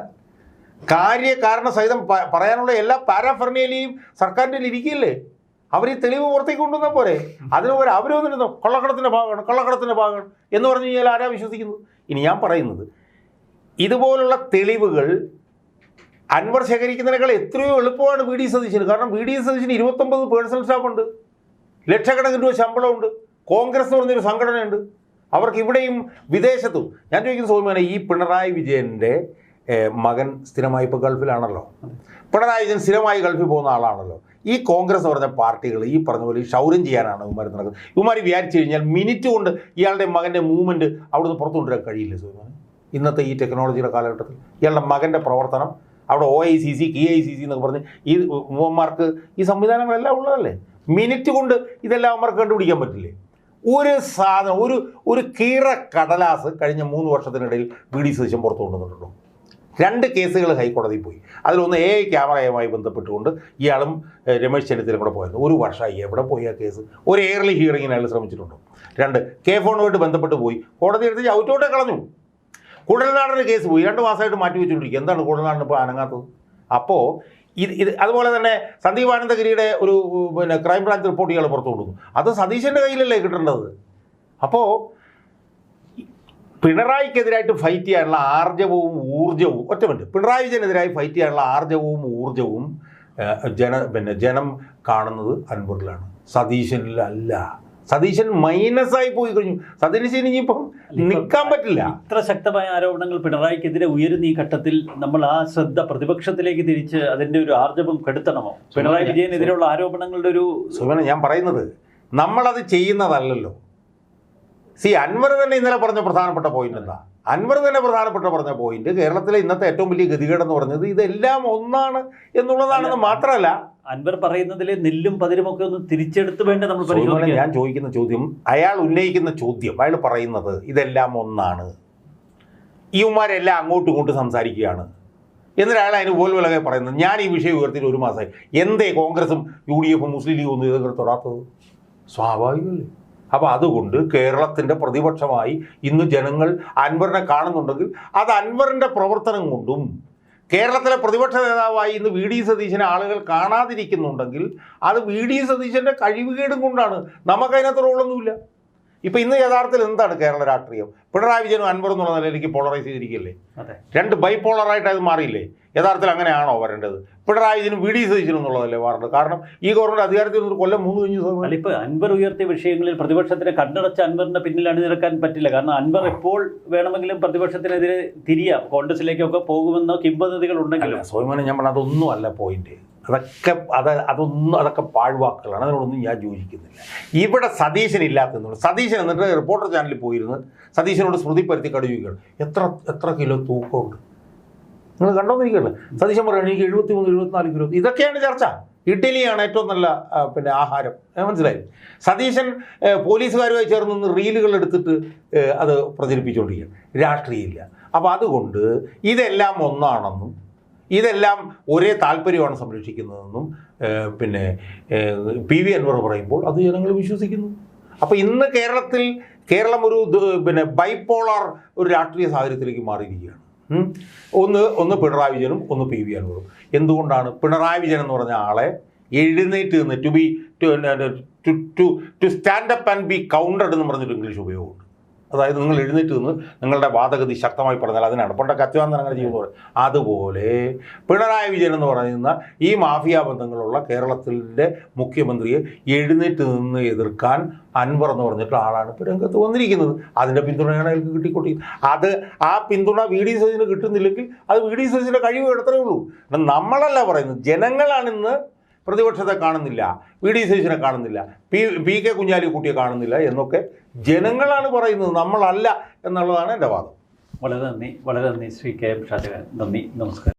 കാര്യകാരണ സഹിതം പറയാനുള്ള എല്ലാ പാരാഫെർണിയലിയും സർക്കാരിൻ്റെ ഇരിക്കില്ലേ? അവർ ഈ തെളിവ് പുറത്തേക്ക് കൊണ്ടുവന്നാൽ പോരെ? അതിന് പോലെ അവരൊന്നിരുന്നോ കള്ളക്കടത്തിൻ്റെ ഭാഗമാണ് എന്ന് പറഞ്ഞു കഴിഞ്ഞാൽ ആരാ വിശ്വസിക്കുന്നത്? ഇനി ഞാൻ പറയുന്നത്, ഇതുപോലുള്ള തെളിവുകൾ അൻവർ ശേഖരിക്കുന്നതിനേക്കാൾ എത്രയോ എളുപ്പമാണ് VD സതീശന്. കാരണം VD സതീശന് 29 പേഴ്സണൽ സ്റ്റാഫുണ്ട്, ലക്ഷക്കണക്കിന് രൂപ ശമ്പളമുണ്ട്, കോൺഗ്രസ് എന്ന് പറഞ്ഞൊരു സംഘടനയുണ്ട്, അവർക്ക് ഇവിടെയും വിദേശത്തും. ഞാൻ ചോദിക്കുന്ന സോമാനെ, ഈ പിണറായി വിജയൻ്റെ മകൻ സ്ഥിരമായി ഇപ്പോൾ ഗൾഫിലാണല്ലോ. പിണറായി വിജയൻ സ്ഥിരമായി ഗൾഫിൽ പോകുന്ന ആളാണല്ലോ. ഈ കോൺഗ്രസ് പറഞ്ഞ പാർട്ടികൾ ഈ പറഞ്ഞ പോലെ ക്ഷൗര്യം ചെയ്യാനാണ് ഇവന്മാർ നടക്കുന്നത്. ഇവന്മാർ വിചാരിച്ചു കഴിഞ്ഞാൽ മിനിറ്റ് കൊണ്ട് ഇയാളുടെ മകൻ്റെ മൂവ്മെൻറ്റ് അവിടുന്ന് പുറത്തു കൊണ്ടുവരാൻ കഴിയില്ല സോമാനെ. ഇന്നത്തെ ഈ ടെക്നോളജിയുടെ കാലഘട്ടത്തിൽ ഇയാളുടെ മകൻ്റെ പ്രവർത്തനം അവിടെ OICC KICC എന്നൊക്കെ പറഞ്ഞ് ഈ യുവന്മാർക്ക് ഈ സംവിധാനങ്ങളെല്ലാം ഉള്ളതല്ലേ? മിനിറ്റ് കൊണ്ട് ഇതെല്ലാം അവന്മാർക്ക് കണ്ടുപിടിക്കാൻ പറ്റില്ലേ? ഒരു സാധനം, ഒരു കീറ കടലാസ് കഴിഞ്ഞ 3 വർഷത്തിനിടയിൽ VD സതീശൻ പുറത്തു കൊണ്ടുവന്നിട്ടുണ്ടോ? 2 കേസുകൾ ഹൈക്കോടതിയിൽ പോയി. അതിലൊന്ന് AI ക്യാമറയുമായി ബന്ധപ്പെട്ടുകൊണ്ട് ഇയാളും രമേശ് ചെന്നിത്തലയും കൂടെ പോയത്. 1 വർഷമായി. എവിടെ പോയി ആ കേസ്? ഒരു എയർലി ഹിയറിങ്ങിന് അയാൾ ശ്രമിച്ചിട്ടുണ്ടോ? 2 K-ഫോണുമായിട്ട് ബന്ധപ്പെട്ട് പോയി, കോടതി എടുത്ത് ഔട്ടോട്ടെ കളഞ്ഞു. കുഴൽനാടന് കേസ് പോയി, 2 മാസമായിട്ട് മാറ്റി വെച്ചുകൊണ്ടിരിക്കുക. എന്താണ് കുഴൽനാടന് ഇപ്പോൾ അനങ്ങാത്തത്? അപ്പോൾ ഇത് അതുപോലെ തന്നെ സന്ദീപ് ആനന്ദഗിരിയുടെ ഒരു ക്രൈംബ്രാഞ്ച് റിപ്പോർട്ട് ഇയാൾ പുറത്തു കൊടുക്കുന്നു. അത് സതീശൻ്റെ കയ്യിലല്ലേ കിട്ടേണ്ടത്? അപ്പോൾ പിണറായിക്കെതിരായിട്ട് ഫൈറ്റ് ചെയ്യാനുള്ള ആർജവവും ഊർജ്ജവും, ഒറ്റ മിനിറ്റ്, പിണറായി വിജയനെതിരായി ഫൈറ്റ് ചെയ്യാനുള്ള ആർജവവും ഊർജ്ജവും ജനം കാണുന്നത് അൻവറിലാണ്, സതീശനിലല്ല. സതീശൻ മൈനസായി പോയി കഴിഞ്ഞു. സതീശൻ ഇനിയിപ്പം നിൽക്കാൻ പറ്റില്ല. ഇത്ര ശക്തമായ ആരോപണങ്ങൾ പിണറായിക്കെതിരെ ഉയരുന്ന ഈ ഘട്ടത്തിൽ നമ്മൾ ആ ശ്രദ്ധ പ്രതിപക്ഷത്തിലേക്ക് തിരിച്ച് അതിൻ്റെ ഒരു ആർജവം കെടുത്തണമോ? പിണറായി വിജയനെതിരെയുള്ള ആരോപണങ്ങളുടെ ഒരു സുഖമാണ് ഞാൻ പറയുന്നത്. നമ്മളത് ചെയ്യുന്നതല്ലല്ലോ. അൻവർ തന്നെ ഇന്നലെ പറഞ്ഞ പ്രധാനപ്പെട്ട പോയിന്റ് എന്താ? അൻവർ തന്നെ പറഞ്ഞ പോയിന്റ് കേരളത്തിലെ ഇന്നത്തെ ഏറ്റവും വലിയ ഗതികേടെന്ന് പറഞ്ഞത് ഇതെല്ലാം ഒന്നാണ് എന്നുള്ളതാണെന്ന് മാത്രമല്ല, അൻവർ പറയുന്നതിലെ നെല്ലും പതിരുമൊക്കെ ഒന്ന് തിരിച്ചെടുത്ത് വേണ്ട നമ്മൾ പരിശോധിക്കാൻ. ഞാൻ ചോദിക്കുന്ന ചോദ്യം, അയാൾ ഉന്നയിക്കുന്ന ചോദ്യം, അയാൾ പറയുന്നത് ഇതെല്ലാം ഒന്നാണ്, ഇവന്മാരെല്ലാം അങ്ങോട്ടും ഇങ്ങോട്ടും സംസാരിക്കുകയാണ് എന്നിട്ട് അയാൾ അതിന് പോലും വിലകെ പറയുന്നത്. ഞാൻ ഈ വിഷയം ഉയർത്തിയിട്ട് 1 മാസമായി. എന്തേ കോൺഗ്രസും UDF മുസ്ലിം ലീഗും ഒന്നും ഇതൊക്കെ തൊടാത്തത്? സ്വാഭാവികമല്ലേ? അപ്പോൾ അതുകൊണ്ട് കേരളത്തിൻ്റെ പ്രതിപക്ഷമായി ഇന്ന് ജനങ്ങൾ അൻവറിനെ കാണുന്നുണ്ടെങ്കിൽ അത് അൻവറിൻ്റെ പ്രവർത്തനം കൊണ്ടും കേരളത്തിലെ പ്രതിപക്ഷ നേതാവായി ഇന്ന് വി ഡി സതീശനെ ആളുകൾ കാണാതിരിക്കുന്നുണ്ടെങ്കിൽ അത് വി ഡി സതീശൻ്റെ കഴിവുകേടും കൊണ്ടാണ്. നമുക്കതിനകത്ത് റോളൊന്നുമില്ല. ഇപ്പം ഇന്ന് യഥാർത്ഥത്തിൽ എന്താണ് കേരള രാഷ്ട്രീയം? പിണറായി വിജയനും അൻവർ എന്നുള്ള നിലയിലേക്ക് പോളറൈസ് ചെയ്തിരിക്കുകയല്ലേ? രണ്ട് ബൈപോളറായിട്ട് അത് മാറിയില്ലേ? യഥാർത്ഥത്തിൽ അങ്ങനെയാണോ വരേണ്ടത്? പിണറായി വിജയനും വി ഡി സതീശനും എന്നുള്ളതല്ലേ മാറേണ്ടത്? കാരണം ഈ ഗവൺമെൻറ് അധികാരത്തിൽ ഒരു കൊല്ലം 3 കഴിഞ്ഞു. ഇപ്പോൾ അൻവർ ഉയർത്തിയ വിഷയങ്ങളിൽ പ്രതിപക്ഷത്തിനെ കണ്ണടച്ച അൻവറിന്റെ പിന്നിൽ അണിനിരക്കാൻ പറ്റില്ല. കാരണം അൻവർ എപ്പോൾ വേണമെങ്കിലും പ്രതിപക്ഷത്തിനെതിരെ തിരിയാം, കോൺഗ്രസിലേക്കൊക്കെ പോകുമെന്നോ കിംവദന്തികൾ ഉണ്ടെങ്കിലും. സോയ്മോനെ, ഞാൻ പറഞ്ഞ അതൊന്നും അല്ല പോയിന്റ്. അതൊക്കെ പാഴ്വാക്കുകളാണ്. അതിനോടൊന്നും ഞാൻ യോജിക്കുന്നില്ല. ഇവിടെ സതീശനില്ലാത്തതെന്നുള്ളൂ. സതീശൻ എന്നിട്ട് റിപ്പോർട്ടർ ചാനലിൽ പോയിരുന്ന് സതീശനോട് സ്മൃതി പരുത്തി കടുവിക്കുകയാണ്. എത്ര കിലോ തൂക്കമുണ്ട് നിങ്ങൾ കണ്ടോന്നിരിക്കുകയാണ്. സതീശൻ പറയുകയാണ് എനിക്ക് 73-74 കിലോ. ഇതൊക്കെയാണ് ചർച്ച. ഇഡ്ഡലിയാണ് ഏറ്റവും നല്ല ആഹാരം. മനസ്സിലായി? സതീശൻ പോലീസുകാരുമായി ചേർന്ന് നിന്ന് റീലുകൾ എടുത്തിട്ട് അത് പ്രചരിപ്പിച്ചുകൊണ്ടിരിക്കുകയാണ്. രാഷ്ട്രീയമില്ല. അപ്പോൾ അതുകൊണ്ട് ഇതെല്ലാം ഒന്നാണെന്നും ഇതെല്ലാം ഒരേ താല്പര്യമാണ് സംരക്ഷിക്കുന്നതെന്നും പിന്നെ പി വി അൻവർ പറയുമ്പോൾ അത് ജനങ്ങൾ വിശ്വസിക്കുന്നു. അപ്പോൾ ഇന്ന് കേരളം ഒരു പിന്നെ ബൈപോളാർ ഒരു രാഷ്ട്രീയ സാഹചര്യത്തിലേക്ക് മാറിയിരിക്കുകയാണ്. ഒന്ന് പിണറായി വിജയനും ഒന്ന് പി വി അൻവറും. എന്തുകൊണ്ടാണ്? പിണറായി വിജയൻ എന്ന് പറഞ്ഞ ആളെ എഴുന്നേറ്റ് നിന്ന് to stand up and be countered എന്ന് പറഞ്ഞിട്ട് ഇംഗ്ലീഷ് ഉപയോഗമുണ്ട്. അതായത് നിങ്ങൾ എഴുന്നേറ്റ് നിന്ന് നിങ്ങളുടെ വാദഗതി ശക്തമായി പറഞ്ഞാൽ അതിനാണ്. പണ്ടൊക്കെ അച്യുതാനന്ദൻ അങ്ങനെ ചെയ്യുന്നത്. അതുപോലെ പിണറായി വിജയൻ എന്ന് പറയുന്ന ഈ മാഫിയ ബന്ധങ്ങളുള്ള കേരളത്തിൻ്റെ മുഖ്യമന്ത്രിയെ എഴുന്നേറ്റ് നിന്ന് എതിർക്കാൻ അൻവർ എന്ന് പറഞ്ഞിട്ട് ആളാണ് ഇപ്പോൾ രംഗത്ത് വന്നിരിക്കുന്നത്. അതിൻ്റെ പിന്തുണയാണ് അയാൾക്ക് കിട്ടിക്കൊണ്ടിരിക്കുന്നത്. ആ പിന്തുണ വി ഡി സതീശന് കിട്ടുന്നില്ലെങ്കിൽ അത് വി ഡി സതീശൻ്റെ കഴിവ് എടുത്തേ ഉള്ളൂ. നമ്മളല്ല പറയുന്നത്, ജനങ്ങളാണിന്ന് പ്രതിപക്ഷത്തെ കാണുന്നില്ല, വി ഡി സതീശനെ കാണുന്നില്ല, പി കെ കുഞ്ഞാലിക്കുട്ടിയെ കാണുന്നില്ല എന്നൊക്കെ ജനങ്ങളാണ് പറയുന്നത്, നമ്മളല്ല എന്നുള്ളതാണ് എൻ്റെ വാദം. വളരെ നന്ദി ശ്രീ കെ എം ഷാജഹാൻ. നന്ദി, നമസ്കാരം.